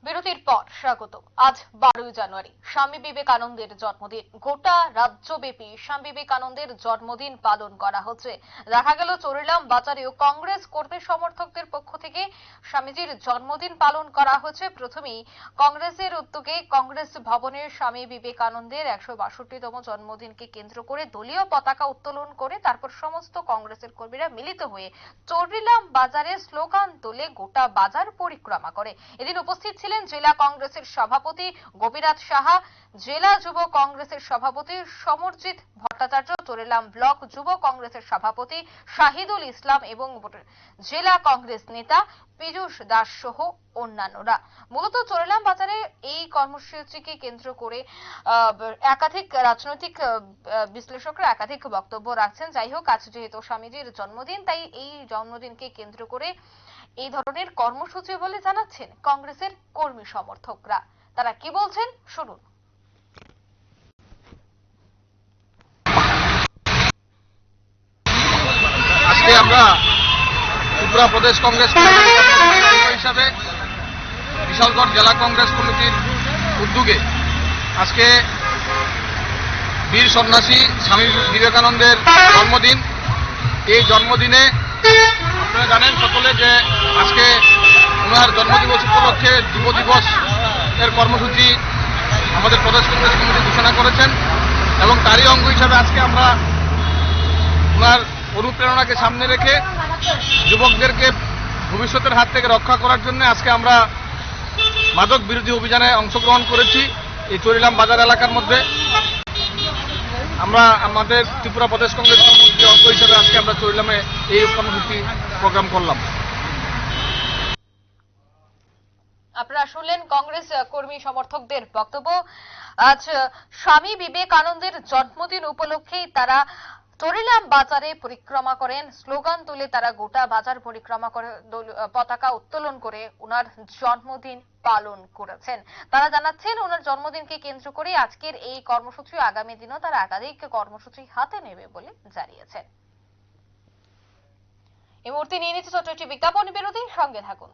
বিরতির পর স্বাগত। আজ 12 জানুয়ারি স্বামী বিবেকানন্দের জন্মদিন। গোটা রাজ্যব্যাপী স্বামী বিবেকানন্দের জন্মদিন পালন করা হচ্ছে। দেখা গেল চোরিলাম বাজারেও কংগ্রেস কর্মী সমর্থকদের পক্ষ থেকে স্বামীজির জন্মদিন পালন করা হচ্ছে। প্রথমেই কংগ্রেসের উদ্যোগে কংগ্রেস ভবনের স্বামী বিবেকানন্দের 162তম জন্মদিনকে কেন্দ্র করে দলীয় পতাকা উত্তোলন করে তারপর সমস্ত কংগ্রেসের কর্মীরা মিলিত হয়ে চোরিলাম বাজারে স্লোগান তুলে গোটা বাজার পরিক্রমা করে। এদিন উপস্থিত ছিলেন জেলা কংগ্রেসের সভাপতি গোপীনাথ সাহা, জেলা যুব কংগ্রেসের সভাপতি সমরজিৎ ভট্টাচার্য, চোরিলাম ব্লক যুব কংগ্রেসের সভাপতি শাহিদুল ইসলাম এবং জেলা কংগ্রেস নেতা পীযূষ দাস সহ অন্যান্যরা। মূলত চোরিলাম বাজারে এই কর্মসূচিকে কেন্দ্র করে একাধিক রাজনৈতিক বিশ্লেষকরা একাধিক বক্তব্য রাখছেন। যাই হোক, আজ যেহেতু স্বামীজির জন্মদিন, তাই এই জন্মদিনকে কেন্দ্র করে এই ধরনের কর্মসূচি বলে জানাচ্ছেন কংগ্রেসের কর্মী সমর্থকরা। তারা কি বলছেন শুনুন। আজকে আমরা ত্রিপুরা প্রদেশ কংগ্রেস হিসাবে বিশালগড় জেলা কংগ্রেস কমিটির উদ্যোগে আজকে বীর সন্ন্যাসী স্বামী বিবেকানন্দের জন্মদিন। এই জন্মদিনে আপনারা জানেন সকলে যে আজকে ওনার জন্মদিবস উপলক্ষে যুব দিবস এর কর্মসূচি আমাদের প্রদেশ কংগ্রেস কমিটি ঘোষণা করেছেন এবং তারই অঙ্গ হিসাবে আজকে আমরা ওনার অনুপ্রেরণাকে সামনে রেখে যুবকদেরকে ভবিষ্যতের হাত থেকে রক্ষা করার জন্য আজকে আমরা মাদক বিরোধী অভিযানে অংশগ্রহণ করেছি। এই চোরিলাম বাজার এলাকার মধ্যে আমরা আমাদের ত্রিপুরা প্রদেশ কংগ্রেস কমিটির অঙ্গ হিসেবে আজকে আমরা চোরিলামে এই কর্মসূচি প্রোগ্রাম করলাম। আপনারা শুনলেন কংগ্রেস কর্মী সমর্থকদের বক্তব্য। আজ স্বামী বিবেকানন্দের জন্মদিন উপলক্ষেই তারা চোরিলাম বাজারে পরিক্রমা করেন, স্লোগান তুলে তারা গোটা বাজার পরিক্রমা করে পতাকা উত্তোলন করে ওনার জন্মদিন পালন করেছেন। তারা জানাচ্ছেন ওনার জন্মদিনকে কেন্দ্র করে আজকের এই কর্মসূচি আগামী দিনেও তারা একাধিক কর্মসূচি হাতে নেবে বলে জানিয়েছেন। এই মুহূর্তে নিয়ে নিচ্ছে ছোট্ট একটি বিজ্ঞাপন বিরতি, সঙ্গে থাকুন।